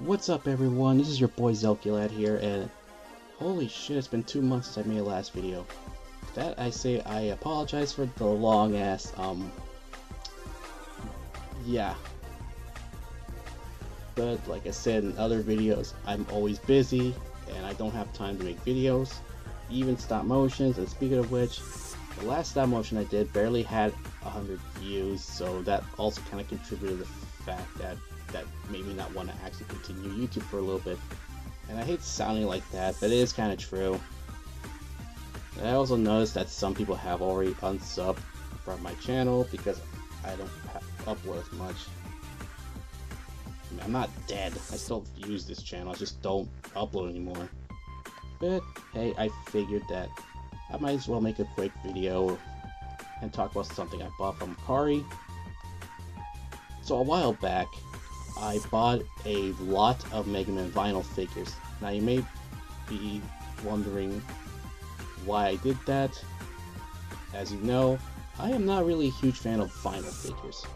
What's up everyone, this is your boy Zelkulad here, and holy shit, it's been 2 months since I made a last video. That I say I apologize for the long ass, yeah. But like I said in other videos, I'm always busy, and I don't have time to make videos, even stop motions, and speaking of which, the last stop motion I did barely had 100 views, so that also kind of contributed to the fact that made me not want to actually continue YouTube for a little bit. And I hate sounding like that, but it is kind of true. And I also noticed that some people have already unsubbed from my channel because I don't upload as much. I mean, I'm not dead, I still use this channel, I just don't upload anymore. But hey, I figured that I might as well make a quick video and talk about something I bought from Kari. So a while back, I bought a lot of Megaman vinyl figures. Now you may be wondering why I did that. As you know, I am not really a huge fan of vinyl figures.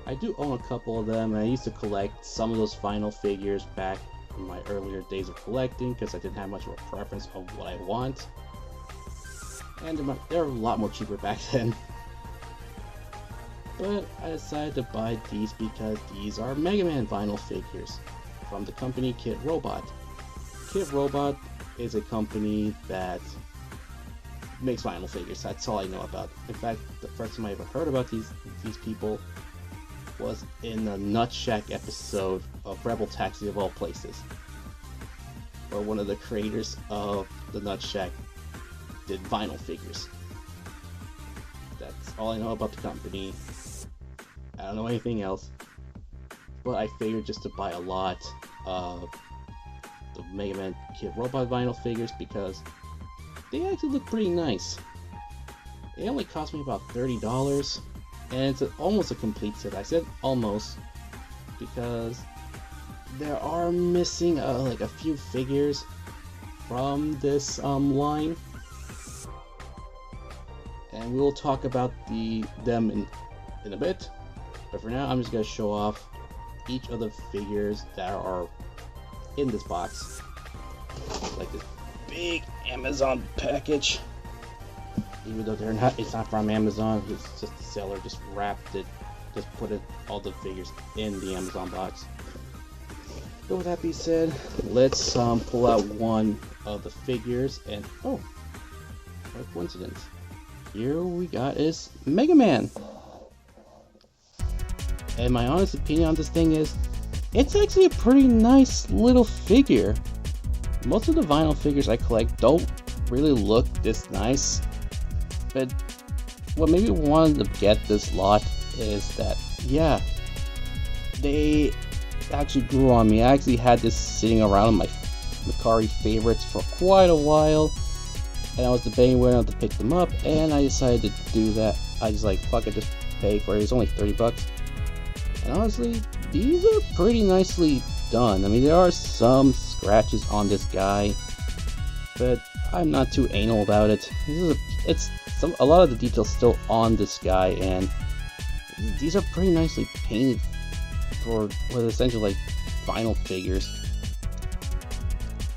I do own a couple of them, and I used to collect some of those vinyl figures back in my earlier days of collecting because I didn't have much of a preference of what I want. And they're a lot more cheaper back then. But I decided to buy these because these are Megaman vinyl figures from the company KidRobot. KidRobot is a company that makes vinyl figures. That's all I know about. In fact, the first time I ever heard about these people was in the Nut Shack episode of Rebel Taxi of all places, where one of the creators of the Nut Shack did vinyl figures. That's all I know about the company. I don't know anything else, but I figured just to buy a lot of the Megaman KidRobot vinyl figures because they actually look pretty nice. It only cost me about $30, and it's almost a complete set. I said almost because there are missing like a few figures from this line, and we'll talk about them in a bit. But for now, I'm just going to show off each of the figures that are in this box. Like this big Amazon package. Even though it's not from Amazon, it's just the seller just wrapped it, just put all the figures in the Amazon box. But with that being said, let's pull out one of the figures, and oh, what a coincidence. Here we got is Megaman. And my honest opinion on this thing is, it's actually a pretty nice little figure. Most of the vinyl figures I collect don't really look this nice, but what made me want to get this lot is that, yeah, they actually grew on me. I actually had this sitting around in my Kari favorites for quite a while, and I was debating whether or not to pick them up, and I decided to do that. I just like, fuck it, just pay for it. It's only 30 bucks. And honestly, these are pretty nicely done. I mean, there are some scratches on this guy, but I'm not too anal about it. A lot of the details still on this guy, and these are pretty nicely painted for what is essentially like vinyl figures.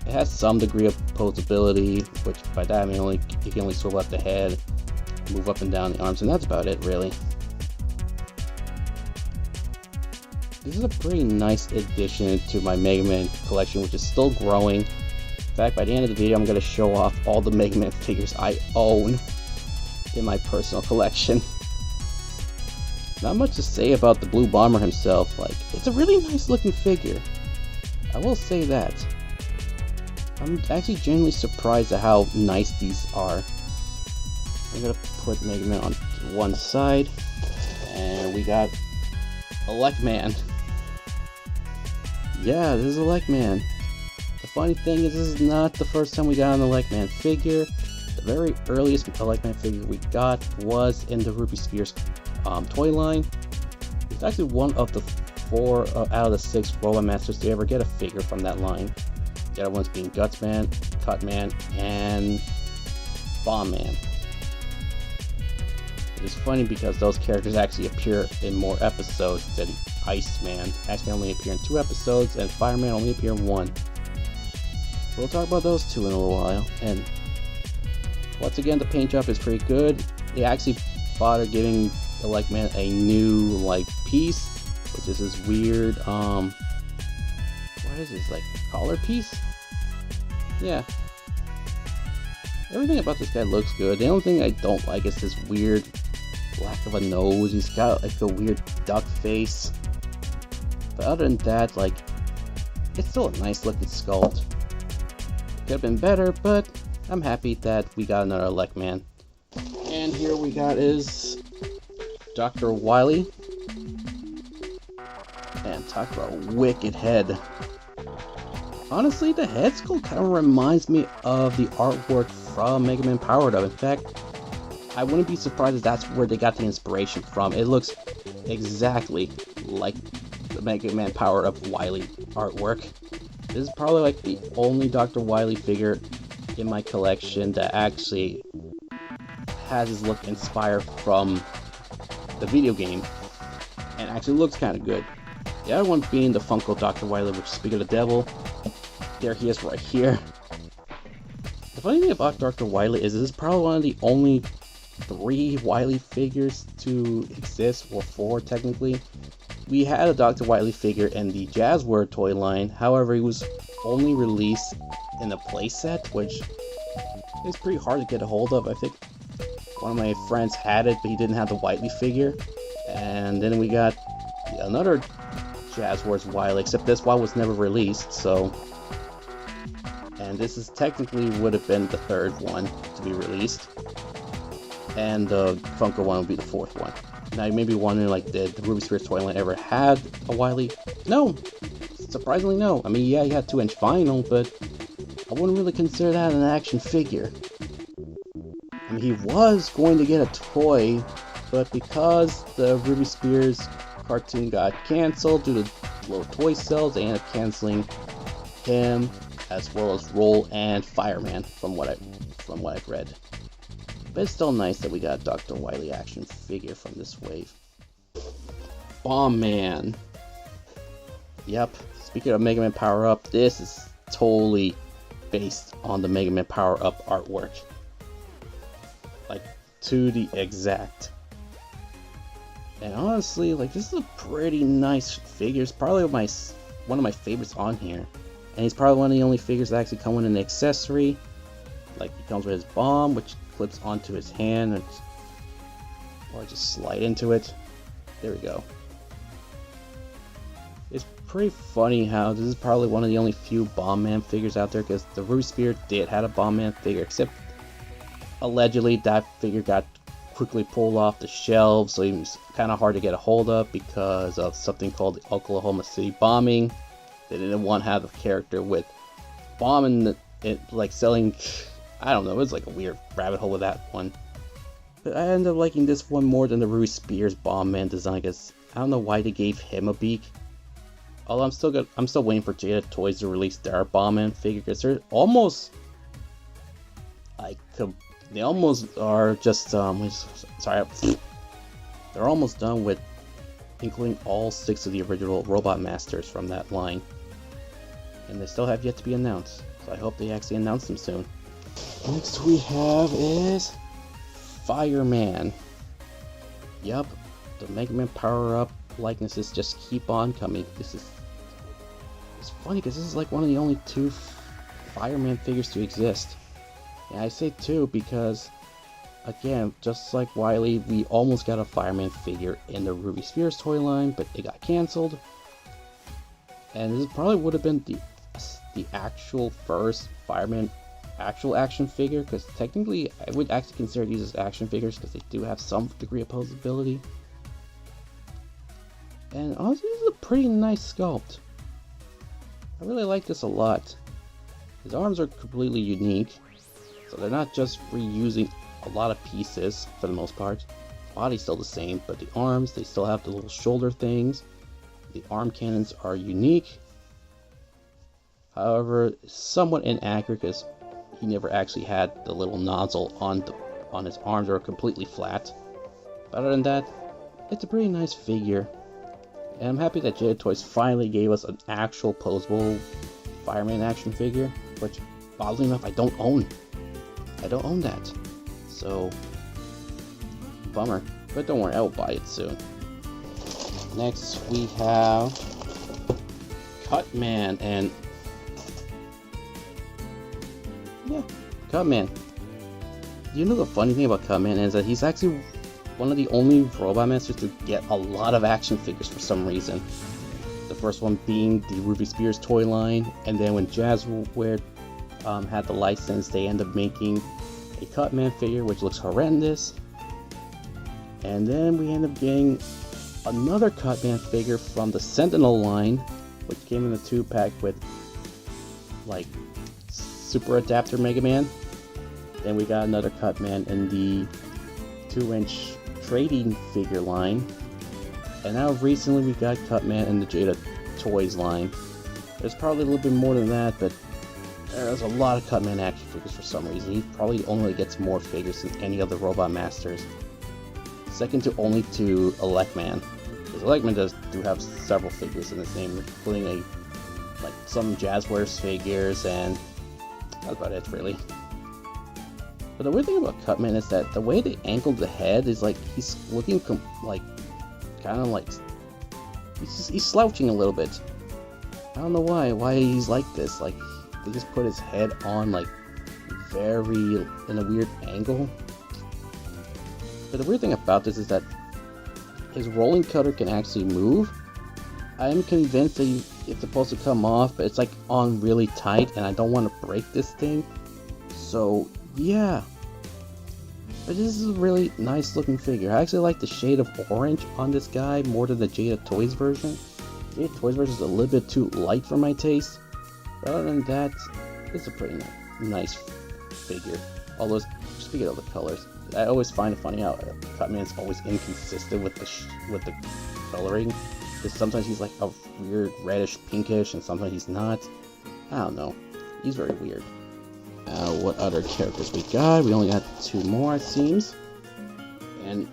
It has some degree of posability, which by that I mean you can only swivel up the head, move up and down the arms, and that's about it really. This is a pretty nice addition to my Megaman collection, which is still growing. In fact, by the end of the video, I'm going to show off all the Megaman figures I own in my personal collection. Not much to say about the Blue Bomber himself. Like, it's a really nice looking figure. I will say that. I'm actually genuinely surprised at how nice these are. I'm going to put Megaman on one side, and we got Electman. Yeah, this is Electman. The funny thing is, this is not the first time we got an Electman figure. The very earliest Electman figure we got was in the Ruby Spheres toy line. It's actually one of the 4 out of the 6 Robot Masters to ever get a figure from that line. The other ones being Gutsman, Cutman, and Bombman. It's funny because those characters actually appear in more episodes than Iceman. Iceman only appear in 2 episodes, and Fireman only appear in 1. We'll talk about those 2 in a little while. And once again, the paint job is pretty good. They actually bothered giving the Legman a new piece, which is this weird what is this, collar piece? Yeah. Everything about this guy looks good. The only thing I don't like is this weird lack of a nose. He's got a weird duck face. But other than that, it's still a nice looking sculpt. Could have been better, but I'm happy that we got another Legman. And here we got is Dr. Wily. And talk about a wicked head. Honestly, the head sculpt kind of reminds me of the artwork from Megaman Powered Up. In fact, I wouldn't be surprised if that's where they got the inspiration from. It looks exactly like the Megaman Powered Up Wily artwork. This is probably the only Dr. Wily figure in my collection that actually has his look inspired from the video game and actually looks kind of good. The other one being the Funko Dr. Wily, which is Speak of the Devil. There he is right here. The funny thing about Dr. Wily is this is probably one of the only 3 Wily figures to exist, or 4 technically. We had a Dr. Wily figure in the Jazzword toy line, however he was only released in a playset, which is pretty hard to get a hold of. I think one of my friends had it, but he didn't have the Wily figure. And then we got another Jazzword's Wily, except this one was never released, so... And this is technically would have been the 3rd one to be released. And the Funko one would be the 4th one. Now you may be wondering, did the Ruby Spirits toy line ever had a Wily? No! Surprisingly, no. I mean, yeah, he had 2-inch vinyl, but I wouldn't really consider that an action figure. I mean, he was going to get a toy, but because the Ruby Spears cartoon got cancelled due to low toy sales, they ended up canceling him, as well as Roll and Fireman, from what I've read. But it's still nice that we got a Dr. Wily action figure from this wave. Bomb Man. Yep, speaking of Mega Man Power Up, this is totally based on the Mega Man Power Up artwork. To the exact. And honestly, this is a pretty nice figure. It's probably one of my favorites on here. And he's probably one of the only figures that actually come with an accessory. He comes with his bomb, which clips onto his hand, or just slide into it. There we go. It's pretty funny how this is probably one of the only few Bomb Man figures out there, because the Ruby Spear did have a Bomb Man figure, except allegedly that figure got quickly pulled off the shelves, so he was kind of hard to get a hold of because of something called the Oklahoma City bombing. They didn't want to have a character with bombing it, selling. I don't know, it was a weird rabbit hole with that one. But I ended up liking this one more than the Ruby Spears Bomb Man design, because I don't know why they gave him a beak. Although I'm still waiting for Jada Toys to release their Bomb Man figure, because they're almost they almost are just sorry, they're almost done with including all 6 of the original Robot Masters from that line, and they still have yet to be announced. So I hope they actually announce them soon. Next we have is Fireman. Yep, the Mega Man Power Up likenesses just keep on coming. It's funny because this is one of the only 2 Fireman figures to exist. And I say 2 because, again, just like Wily, we almost got a Fireman figure in the Ruby Spears toy line, but it got cancelled. And this probably would have been the actual first Fireman actual action figure, because technically I would actually consider these as action figures because they do have some degree of posability. And honestly, this is a pretty nice sculpt. I really like this a lot. His arms are completely unique, so they're not just reusing a lot of pieces for the most part. Body's still the same, but the arms, they still have the little shoulder things. The arm cannons are unique. However, somewhat inaccurate because he never actually had the little nozzle on his arms, or completely flat. But other than that, it's a pretty nice figure. And I'm happy that Jada Toys finally gave us an actual posable Fireman action figure, which, oddly enough, I don't own. I don't own that. So, bummer. But don't worry, I will buy it soon. Next, we have Cutman, and yeah, Cutman. You know the funny thing about Cutman is that he's actually one of the only Robot Masters to get a lot of action figures for some reason. The first one being the Ruby Spears toy line, and then when Jazzware had the license, they ended up making a Cutman figure, which looks horrendous. And then we end up getting another Cutman figure from the Sentinel line, which came in a 2-pack with like Super Adapter Megaman. Then we got another Cutman in the 2-inch trading figure line. And now recently we got Cutman in the Jada Toys line. There's probably a little bit more than that, but there's a lot of Cutman action figures for some reason. He probably only gets more figures than any other Robot Masters. Second to only to Electman. Because Electman do have several figures in his name, including some Jazzwares figures, and that's about it really. But the weird thing about Cutman is that the way they angled the head is like he's looking he's slouching a little bit. I don't know why he's like this. Like they just put his head on like very in a weird angle. But the weird thing about this is that his rolling cutter can actually move. I'm convinced that it's supposed to come off, but it's like on really tight, and I don't want to break this thing. So yeah, but this is a really nice looking figure. I actually like the shade of orange on this guy more than the Jada Toys version. Jada Toys version is a little bit too light for my taste. But other than that, it's a pretty nice figure. Although, speaking of the colors, I always find it funny how Cutman's always inconsistent with the coloring. Because sometimes he's like a weird reddish pinkish, and sometimes he's not. I don't know. He's very weird. What other characters we got? We only got 2 more, it seems. And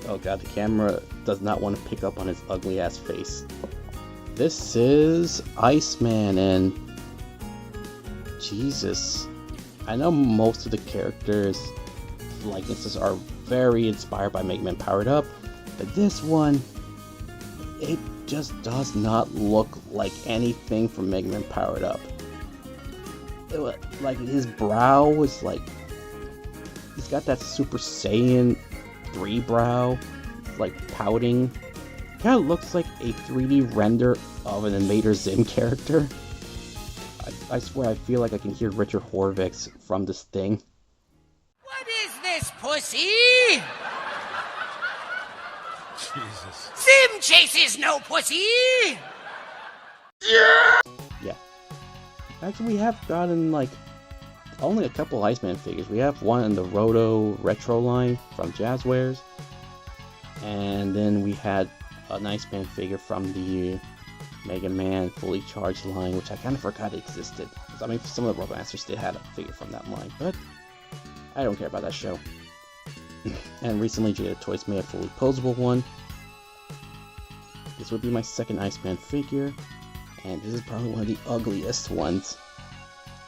oh god, the camera does not want to pick up on his ugly ass face. This is Iceman, and Jesus, I know most of the characters' likenesses are very inspired by Megaman Powered Up, but this one, it just does not look like anything from Megaman Powered Up. Like his brow is like, he's got that Super Saiyan 3 brow, like pouting. Kind of looks like a 3D render of an Invader Zim character. I swear I feel like I can hear Richard Horvitz from this thing. What is this, pussy? Jesus. Sim chases no pussy! Yeah. Actually, we have gotten like only a couple Iceman figures. We have one in the Roto Retro line from Jazzwares, and then we had an Iceman figure from the Mega Man Fully Charged line, which I kind of forgot existed. I mean, some of the Robot Masters did have a figure from that line, but I don't care about that show. And recently, Jada Toys made a fully posable one. This would be my second Iceman figure, and this is probably one of the ugliest ones.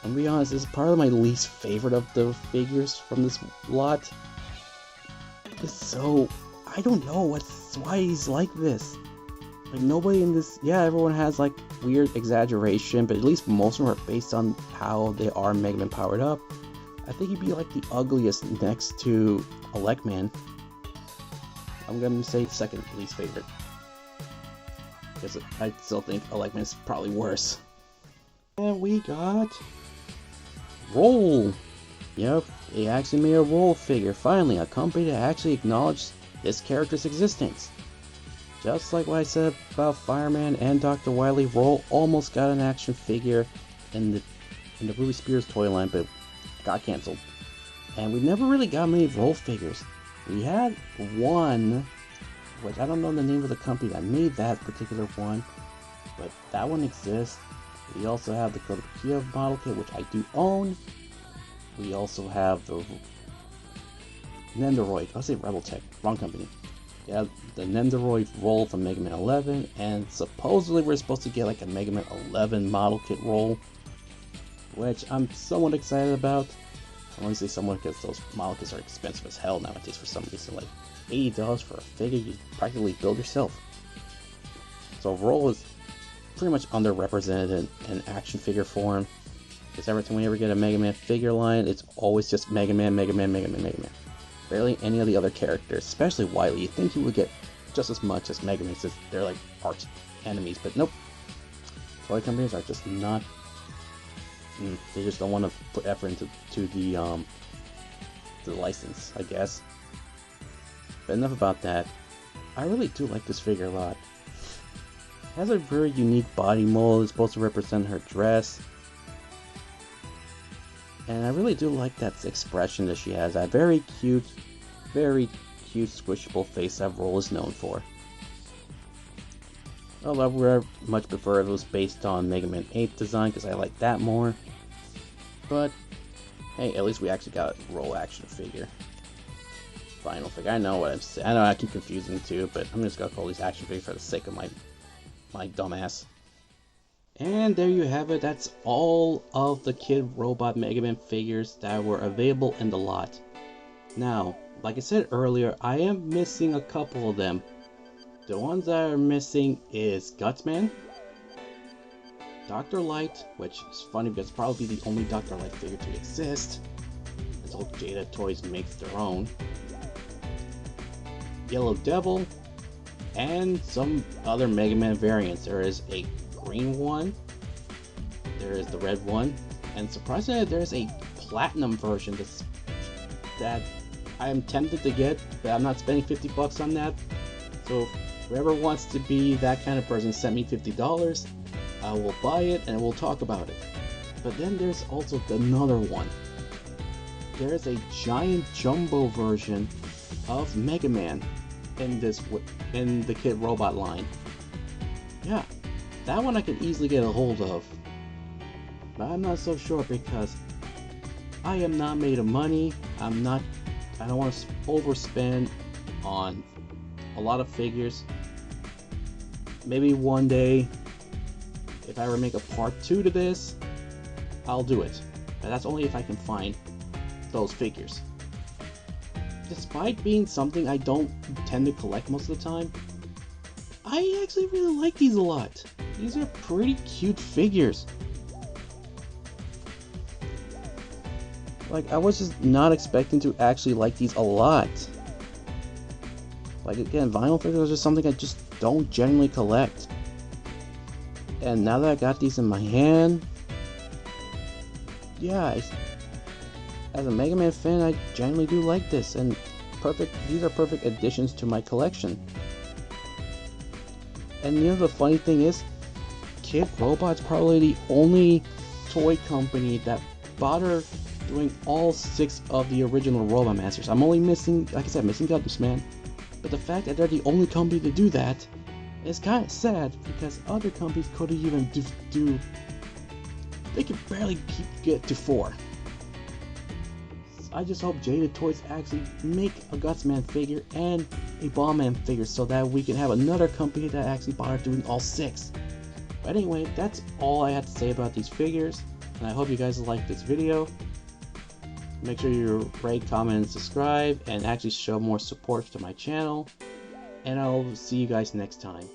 I'm gonna be honest, this is probably my least favorite of the figures from this lot. It's so, I don't know why he's like this. Like nobody in this, yeah, everyone has like weird exaggeration, but at least most of them are based on how they are Megaman Powered Up. I think he'd be like the ugliest next to Electman. I'm gonna say second least favorite, because I still think Electman's probably worse. And we got Roll. Yep, they actually made a Roll figure. Finally, a company that actually acknowledged this character's existence. Just like what I said about Fireman and Dr. Wily, Roll almost got an action figure in the Ruby Spears toy line, but got cancelled. And we never really got many Roll figures. We had one, which I don't know the name of the company that made that particular one, but that one exists. We also have the Kotobukiya model kit, which I do own. we also have the Nendoroid. I'll say Rebel Tech, wrong company. Yeah, the Nendoroid roll from Mega Man 11, and supposedly we're supposed to get like a Mega Man 11 model kit roll, which I'm somewhat excited about. I only say somewhat because those model kits are expensive as hell nowadays for some reason. Like $80 for a figure you practically build yourself. So roll is pretty much underrepresented in action figure form. Because every time we ever get a Mega Man figure line, it's always just Mega Man, Mega Man, Mega Man, Mega Man. Barely any of the other characters, especially Wily. You'd think he would get just as much as Mega Man since they're like arch enemies, but nope. Toy companies are just not. They just don't want to put effort into the license, I guess. But enough about that. I really do like this figure a lot. It has a very unique body mold. It's supposed to represent her dress. And I really do like that expression that she has. That very cute squishable face that Roll is known for. Although I would much prefer if it was based on Mega Man 8 design, because I like that more. But, hey, at least we actually got a Roll action figure. Final figure. I know what I'm saying. I know I keep confusing too, but I'm just gonna call these action figures for the sake of my dumbass. And there you have it. That's all of the KidRobot Mega Man figures that were available in the lot. Now, like I said earlier, I am missing a couple of them. The ones that are missing is Gutsman, Dr. Light, which is funny because it's probably the only Dr. Light figure to exist until Jada Toys makes their own. Yellow Devil, and some other Mega Man variants. There is a green one, there is the red one, and surprisingly there's a platinum version that I am tempted to get, but I'm not spending $50 on that. So whoever wants to be that kind of person, send me $50. I will buy it and we'll talk about it. But then there's also another one. There's a giant jumbo version of Mega Man in the KidRobot line. Yeah, that one I can easily get a hold of. But I'm not so sure because I am not made of money. I don't want to overspend on a lot of figures. Maybe one day, if I ever make a part 2 to this, I'll do it. But that's only if I can find those figures. Despite being something I don't tend to collect most of the time, I actually really like these a lot. These are pretty cute figures. Like, I was just not expecting to actually like these a lot. Like, again, vinyl figures are just something I just don't generally collect. And now that I got these in my hand, yeah, as a Mega Man fan, I generally do like this, and these are perfect additions to my collection. And you know the funny thing is, KidRobot's probably the only toy company that bother doing all 6 of the original Robot Masters. I'm only missing, like I said, missing Gutsman. But the fact that they're the only company to do that is kind of sad, because other companies could even they could barely get to 4. I just hope Jada Toys actually make a Gutsman figure and a Bombman figure so that we can have another company that actually bothered doing all 6. But anyway, that's all I have to say about these figures, and I hope you guys like this video. Make sure you rate, comment, and subscribe, and actually show more support to my channel. And I'll see you guys next time.